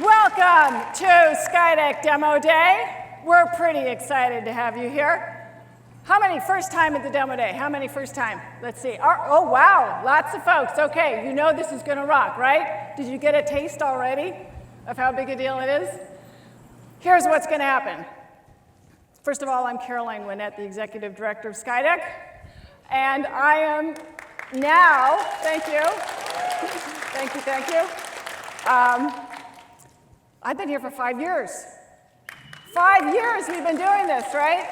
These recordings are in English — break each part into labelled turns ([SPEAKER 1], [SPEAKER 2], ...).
[SPEAKER 1] Welcome to SkyDeck Demo Day. We're pretty excited to have you here. How many first time at the demo day? How many first time? Let's see. Oh, wow, lots of folks. Okay, you know this is going to rock, right? Did you get a taste already of how big a deal it is? Here's what's going to happen. First of all, I'm Caroline Winnett, the Executive Director of SkyDeck, and I am now, thank you. I've been here for 5 years. 5 years we've been doing this, right?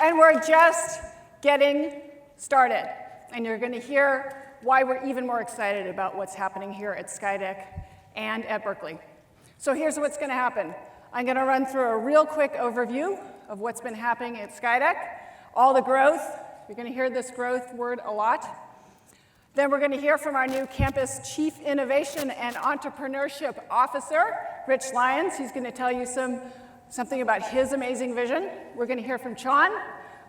[SPEAKER 1] And we're just getting started. And you're going to hear why we're even more excited about what's happening here at SkyDeck and at Berkeley. So here's what's going to happen. I'm going to run through a real quick overview of what's been happening at SkyDeck, all the growth. You're going to hear this growth word a lot. Then we're going to hear from our new campus Chief Innovation and Entrepreneurship Officer, Rich Lyons. He's going to tell you something about his amazing vision. We're going to hear from Sean,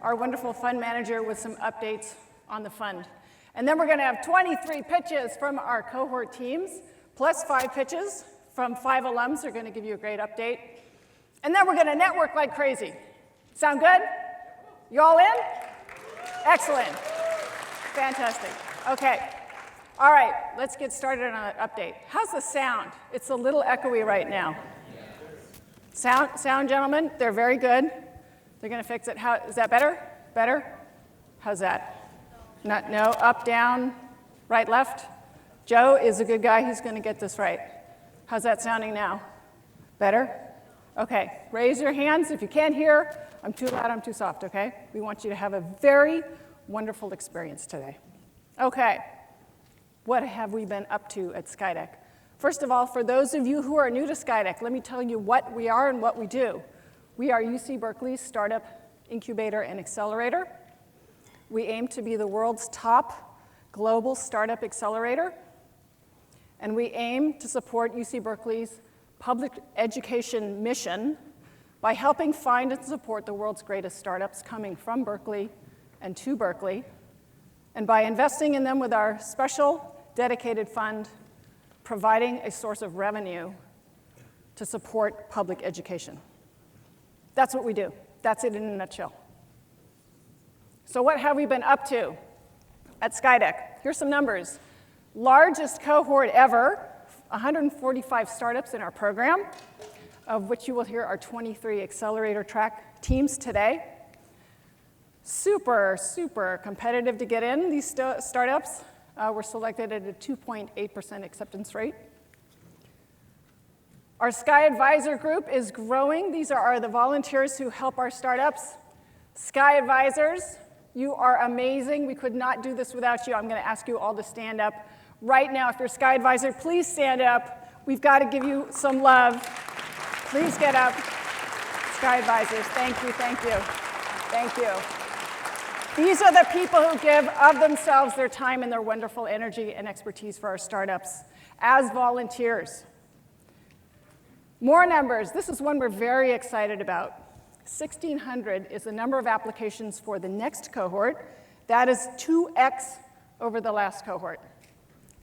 [SPEAKER 1] our wonderful fund manager, with some updates on the fund. And then we're going to have 23 pitches from our cohort teams, plus 5 pitches from 5 alums who are going to give you a great update. And then we're going to network like crazy. Sound good? You all in? Excellent. Fantastic. Okay. All right, let's get started on an update. How's the sound? It's a little echoey right now. Sound, gentlemen, they're very good. They're going to fix it. Is that better? Better? How's that? No, up, down, right, left. Joe is a good guy. He's going to get this right. How's that sounding now? Better? Okay, raise your hands if you can't hear. I'm too loud, I'm too soft, okay? We want you to have a very wonderful experience today. Okay, what have we been up to at SkyDeck? First of all, for those of you who are new to SkyDeck, let me tell you what we are and what we do. We are UC Berkeley's startup incubator and accelerator. We aim to be the world's top global startup accelerator. And we aim to support UC Berkeley's public education mission by helping find and support the world's greatest startups coming from Berkeley and to Berkeley, and by investing in them with our special dedicated fund, providing a source of revenue to support public education. That's what we do. That's it in a nutshell. So what have we been up to at SkyDeck? Here's some numbers. Largest cohort ever, 145 startups in our program, of which you will hear our 23 accelerator track teams today. Super competitive to get in. These startups were selected at a 2.8% acceptance rate. Our Sky Advisor group is growing. These are the volunteers who help our startups. Sky Advisors, you are amazing. We could not do this without you. I'm going to ask you all to stand up right now. If you're a Sky Advisor, please stand up. We've got to give you some love. Please get up. Sky Advisors, thank you. These are the people who give of themselves, their time, and their wonderful energy and expertise for our startups as volunteers. More numbers. This is one we're very excited about. 1,600 is the number of applications for the next cohort. That is 2x over the last cohort.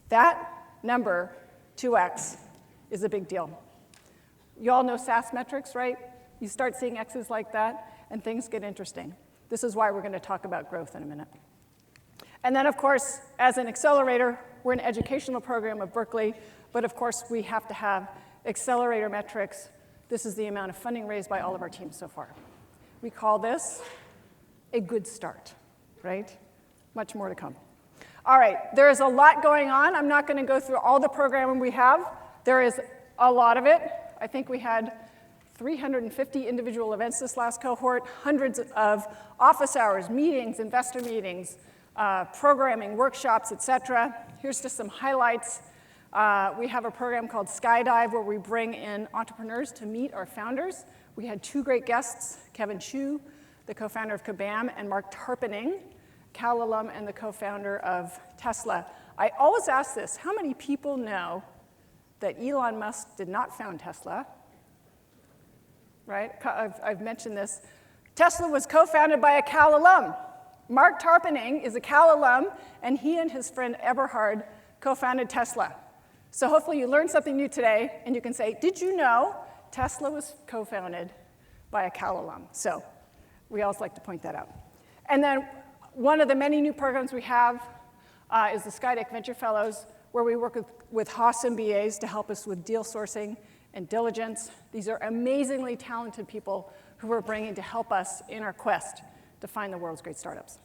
[SPEAKER 1] That number, 2x, is a big deal. You all know SAS metrics, right? You start seeing x's like that, and things get interesting. This is why we're going to talk about growth in a minute. And then, of course, as an accelerator, we're an educational program of Berkeley, but of course, we have to have Accelerator Metrics. This is the amount of funding raised by all of our teams so far. We call this a good start, right? Much more to come. All right, there is a lot going on. I'm not going to go through all the programming we have. There is a lot of it. I think we had 350 individual events this last cohort, hundreds of office hours, meetings, investor meetings, programming, workshops, etc. Here's just some highlights. We have a program called Skydive where we bring in entrepreneurs to meet our founders. We had 2 great guests, Kevin Chu, the co-founder of Kabam, and Mark Tarpening, Cal alum and the co-founder of Tesla. I always ask this, how many people know that Elon Musk did not found Tesla? Right? I've mentioned this. Tesla was co-founded by a Cal alum. Mark Tarpening is a Cal alum, and he and his friend Eberhard co-founded Tesla. So hopefully you learned something new today, and you can say, did you know Tesla was co-founded by a Cal alum? So we always like to point that out. And then one of the many new programs we have is the SkyDeck Venture Fellows, where we work with Haas MBAs to help us with deal sourcing and diligence. These are amazingly talented people who we're bringing to help us in our quest to find the world's great startups.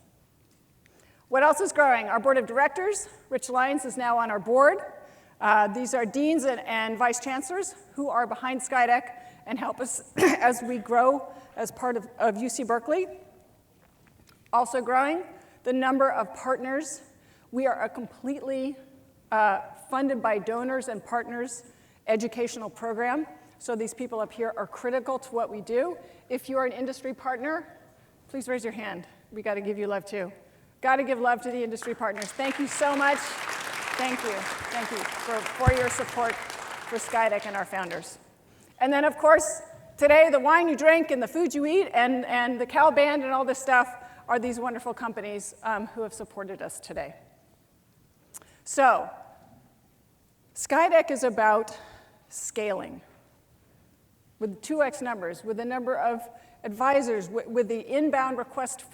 [SPEAKER 1] What else is growing? Our board of directors. Rich Lyons is now on our board. These are deans and vice chancellors who are behind SkyDeck and help us as we grow as part of UC Berkeley. Also growing, the number of partners. We are a completely funded by donors and partners educational program. So these people up here are critical to what we do. If you're an industry partner, please raise your hand. We got to give you love too. Got to give love to the industry partners. Thank you so much. Thank you for your support for SkyDeck and our founders. And then, of course, today, the wine you drink and the food you eat and the Cal Band and all this stuff are these wonderful companies who have supported us today. So SkyDeck is about scaling with 2x numbers, with the number of advisors, with the inbound request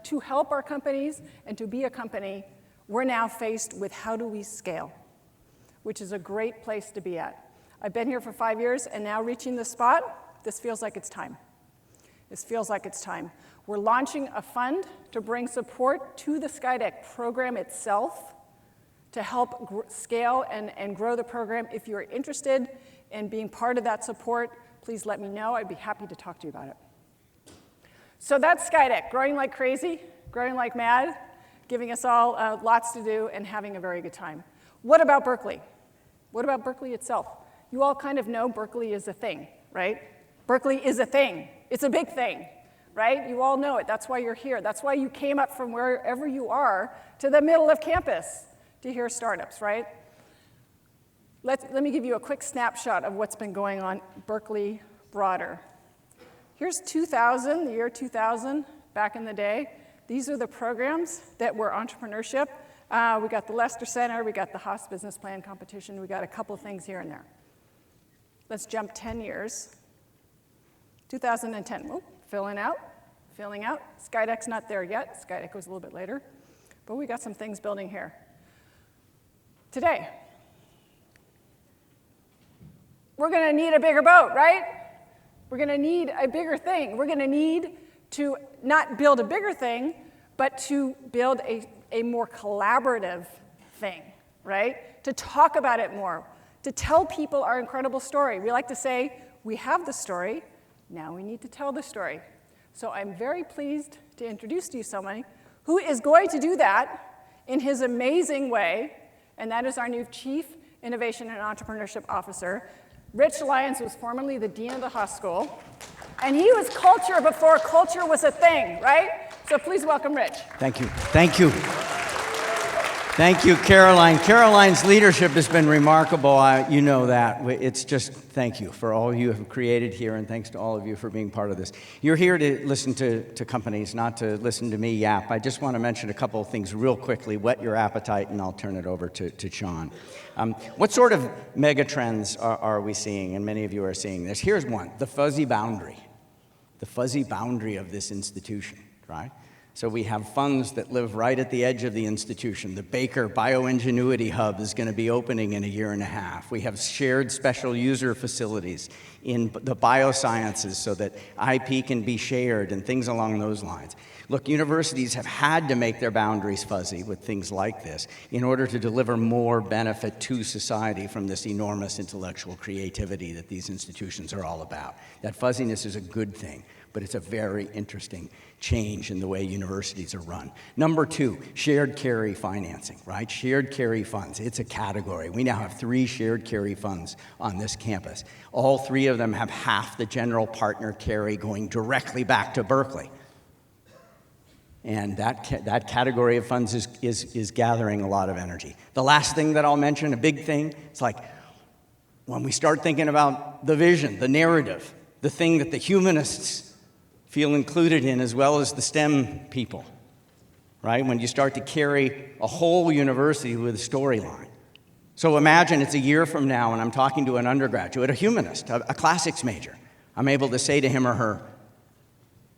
[SPEAKER 1] to help our companies and to be a company. We're now faced with how do we scale, which is a great place to be at. I've been here for 5 years, and now reaching this spot, this feels like it's time. This feels like it's time. We're launching a fund to bring support to the SkyDeck program itself to help scale and grow the program. If you're interested in being part of that support, please let me know. I'd be happy to talk to you about it. So that's SkyDeck, growing like crazy, growing like mad, giving us all lots to do and having a very good time. What about Berkeley? What about Berkeley itself? You all kind of know Berkeley is a thing, right? Berkeley is a thing. It's a big thing, right? You all know it. That's why you're here. That's why you came up from wherever you are to the middle of campus to hear startups, right? Let me give you a quick snapshot of what's been going on Berkeley broader. Here's 2000, the year 2000, back in the day. These are the programs that were entrepreneurship. We got the Lester Center, we got the Haas Business Plan Competition, we got a couple things here and there. Let's jump 10 years. 2010, oh, filling out. SkyDeck's not there yet. SkyDeck was a little bit later. But we got some things building here. Today, we're going to need a bigger boat, right? We're going to need a bigger thing. We're going to need to not build a bigger thing, but to build a more collaborative thing, right? To talk about it more, to tell people our incredible story. We like to say, we have the story, now we need to tell the story. So I'm very pleased to introduce to you someone who is going to do that in his amazing way, and that is our new Chief Innovation and Entrepreneurship Officer. Rich Lyons was formerly the Dean of the Haas School, and he was culture before culture was a thing, right? So please welcome Rich.
[SPEAKER 2] Thank you. Thank you. Thank you, Caroline. Caroline's leadership has been remarkable. You know that. It's just thank you for all you have created here, and thanks to all of you for being part of this. You're here to listen to companies, not to listen to me yap. I just want to mention a couple of things real quickly, whet your appetite, and I'll turn it over to Sean. What sort of mega trends are we seeing, and many of you are seeing this? Here's one, the fuzzy boundary of this institution, right? So we have funds that live right at the edge of the institution. The Baker Bioingenuity Hub is going to be opening in a year and a half. We have shared special user facilities in the biosciences so that IP can be shared and things along those lines. Look, universities have had to make their boundaries fuzzy with things like this in order to deliver more benefit to society from this enormous intellectual creativity that these institutions are all about. That fuzziness is a good thing, but it's a very interesting change in the way universities are run. Number two, shared carry financing, right? Shared carry funds, it's a category. We now have 3 shared carry funds on this campus. All 3 of them have half the general partner carry going directly back to Berkeley. And that category of funds is gathering a lot of energy. The last thing that I'll mention, a big thing, it's like when we start thinking about the vision, the narrative, the thing that the humanists feel included in as well as the STEM people, right? When you start to carry a whole university with a storyline, So imagine it's a year from now and I'm talking to an undergraduate, a humanist, a classics major. I'm able to say to him or her,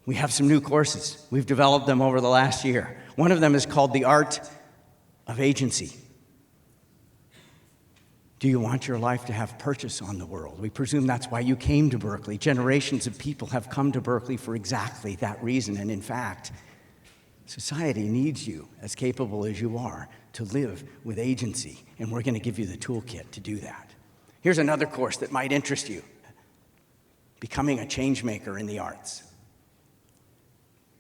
[SPEAKER 2] we have some new courses. We've developed them over the last year. One of them is called The Art of Agency. Do you want your life to have purchase on the world? We presume that's why you came to Berkeley. Generations of people have come to Berkeley for exactly that reason. And in fact, society needs you, as capable as you are, to live with agency. And we're going to give you the toolkit to do that. Here's another course that might interest you. Becoming a change maker in the arts.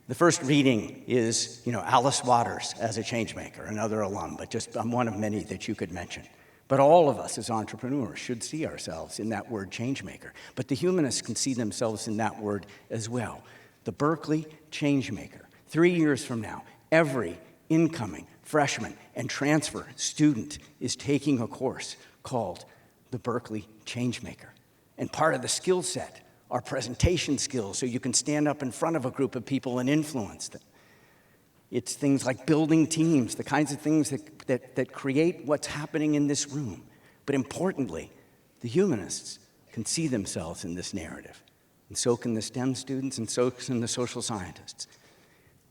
[SPEAKER 2] The first reading is, Alice Waters as a change maker, another alum, but just one of many that you could mention. But all of us as entrepreneurs should see ourselves in that word change maker. But the humanists can see themselves in that word as well. The Berkeley change maker. 3 years from now, every incoming freshman and transfer student is taking a course called the Berkeley change maker. And part of the skill set are presentation skills, so you can stand up in front of a group of people and influence them. It's things like building teams, the kinds of things that create what's happening in this room. But importantly, the humanists can see themselves in this narrative. And so can the STEM students, and so can the social scientists.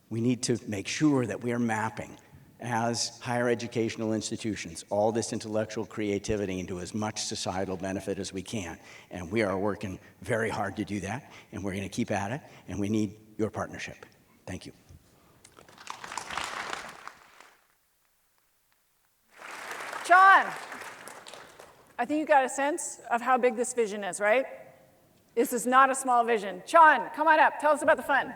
[SPEAKER 2] We need to make sure that we are mapping, as higher educational institutions, all this intellectual creativity into as much societal benefit as we can. And we are working very hard to do that, and we're going to keep at it, and we need your partnership. Thank you.
[SPEAKER 1] John, I think you got a sense of how big this vision is, right? This is not a small vision. John, come on up. Tell us about the fund.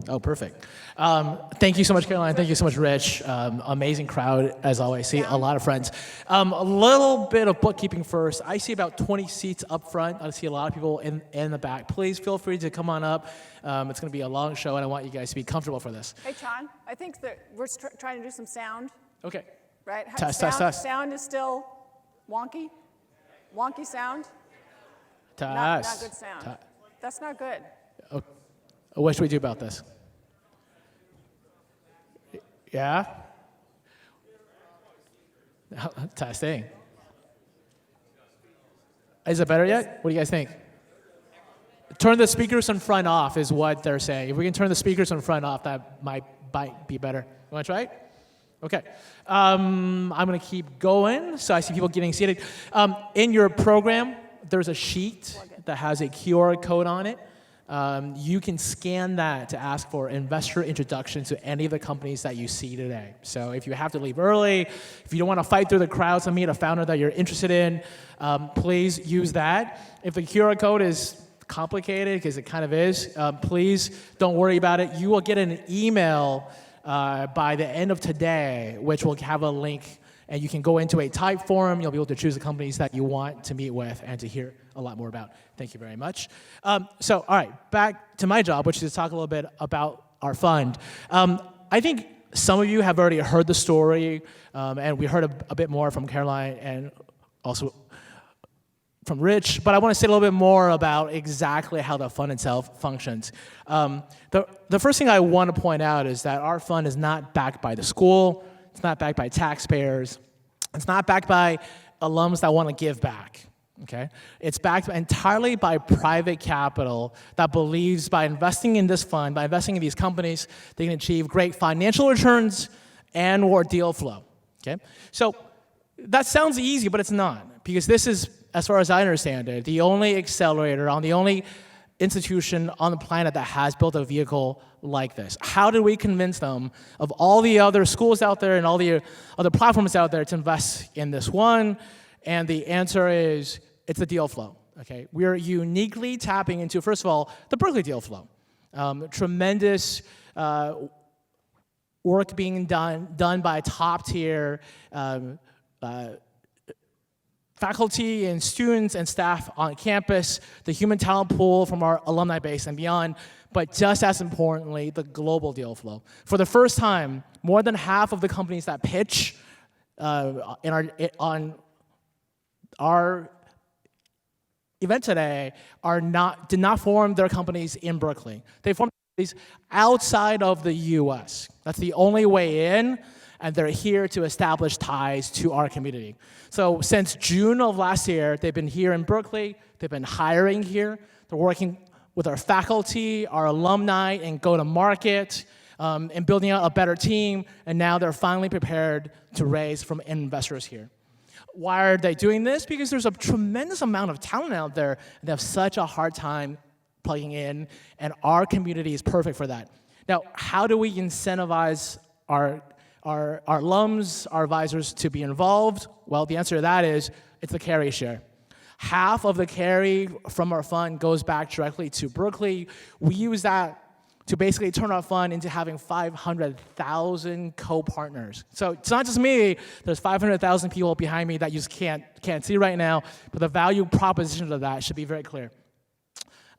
[SPEAKER 3] Oh, perfect. Thank you so much, Caroline. Thank you so much, Rich. Amazing crowd, as always. See a lot of friends. A little bit of bookkeeping first. I see about 20 seats up front. I see a lot of people in the back. Please feel free to come on up. It's going to be a long show, and I want you guys to be comfortable for this.
[SPEAKER 1] Hey, John, I think that we're trying to do some sound.
[SPEAKER 3] Okay.
[SPEAKER 1] Right?
[SPEAKER 3] Test.
[SPEAKER 1] Sound is still wonky? Wonky sound?
[SPEAKER 3] Test.
[SPEAKER 1] Not good sound. That's not good.
[SPEAKER 3] Okay. What should we do about this? Yeah? Testing. Is it better yet? What do you guys think? Turn the speakers in front off is what they're saying. If we can turn the speakers in front off, that might be better. You want to try it? Okay. I'm going to keep going. So I see people getting seated. In your program, there's a sheet that has a QR code on it. You can scan that to ask for investor introduction to any of the companies that you see today. So if you have to leave early, if you don't want to fight through the crowds and meet a founder that you're interested in, please use that. If the QR code is complicated, because it kind of is, please don't worry about it. You will get an email by the end of today, which will have a link, and you can go into a type forum. You'll be able to choose the companies that you want to meet with and to hear a lot more about. Thank you very much. All right, back to my job, which is to talk a little bit about our fund. I think some of you have already heard the story, and we heard a bit more from Caroline and also from Rich, but I want to say a little bit more about exactly how the fund itself functions. The first thing I want to point out is that our fund is not backed by the school. It's not backed by taxpayers. It's not backed by alums that want to give back. Okay? It's backed entirely by private capital that believes by investing in this fund, by investing in these companies, they can achieve great financial returns and or deal flow. Okay? So that sounds easy, but it's not, because this is, as far as I understand it, the only accelerator on the only institution on the planet that has built a vehicle like this. How do we convince them of all the other schools out there and all the other platforms out there to invest in this one? And the answer is, it's the deal flow. Okay, we're uniquely tapping into, first of all, the Berkeley deal flow. Tremendous work being done by top-tier faculty and students and staff on campus, the human talent pool from our alumni base and beyond, but just as importantly, the global deal flow. For the first time, more than half of the companies that pitch on our event today did not form their companies in Berkeley. They formed companies outside of the US. That's the only way in, and they're here to establish ties to our community. So since June of last year, they've been here in Berkeley, they've been hiring here, they're working with our faculty, our alumni, and go-to-market, and building out a better team, and now they're finally prepared to raise from investors here. Why are they doing this? Because there's a tremendous amount of talent out there, and they have such a hard time plugging in, and our community is perfect for that. Now, how do we incentivize our alums, our advisors to be involved? Well, the answer to that is it's the carry share. Half of the carry from our fund goes back directly to Berkeley. We use that to basically turn our fund into having 500,000 co-partners. So it's not just me, there's 500,000 people behind me that you just can't see right now, but the value proposition of that should be very clear.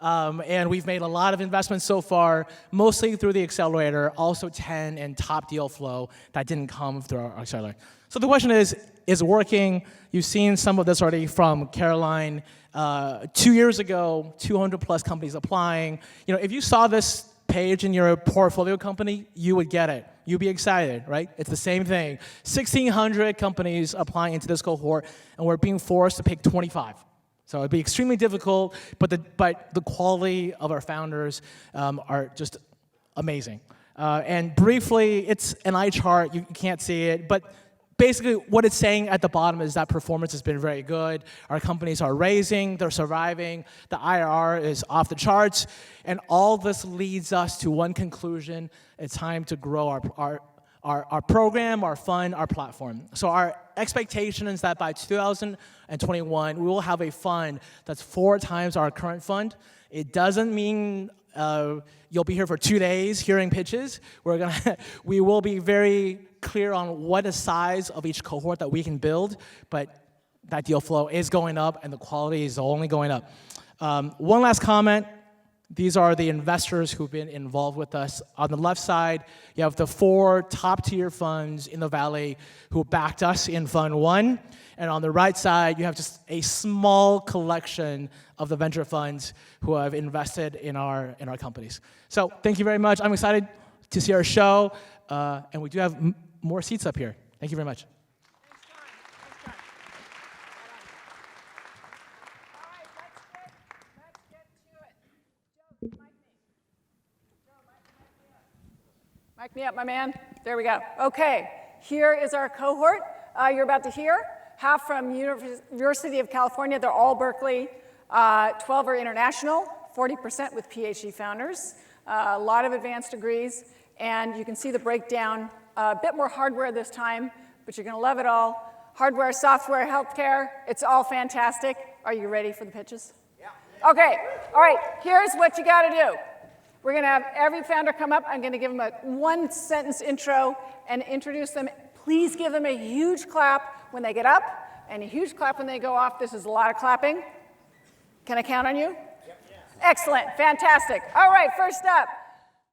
[SPEAKER 3] And we've made a lot of investments so far, mostly through the Accelerator, also 10 and top deal flow that didn't come through our Accelerator. So the question is it working? You've seen some of this already from Caroline. 2 years ago, 200 plus companies applying. If you saw this page in your portfolio company, you would get it. You'd be excited, right? It's the same thing. 1,600 companies applying into this cohort, and we're being forced to pick 25. So it'd be extremely difficult, but the quality of our founders are just amazing. And briefly, it's an eye chart. You can't see it, but basically what it's saying at the bottom is that performance has been very good. Our companies are raising, they're surviving, the IRR is off the charts, and all this leads us to one conclusion: it's time to grow our program, our fund, our platform. So our expectation is that by 2021, we will have a fund that's 4 times our current fund. It doesn't mean you'll be here for 2 days hearing pitches. We will be very clear on what the size of each cohort that we can build, but that deal flow is going up and the quality is only going up. One last comment. These are the investors who've been involved with us. On the left side, you have the 4 top-tier funds in the Valley who backed us in Fund 1. And on the right side, you have just a small collection of the venture funds who have invested in our companies. So thank you very much. I'm excited to see our show. And we do have more seats up here. Thank you very much.
[SPEAKER 1] Mic me up, my man. There we go. Okay, here is our cohort you're about to hear. Half from University of California, they're all Berkeley. 12 are international, 40% with PhD founders. A lot of advanced degrees, and you can see the breakdown. A bit more hardware this time, but you're gonna love it all. Hardware, software, healthcare, it's all fantastic. Are you ready for the pitches? Yeah. Okay, all right, here's what you gotta do. We're going to have every founder come up. I'm going to give them a 1-sentence intro and introduce them. Please give them a huge clap when they get up and a huge clap when they go off. This is a lot of clapping. Can I count on you? Yep. Excellent. Fantastic. All right, first up.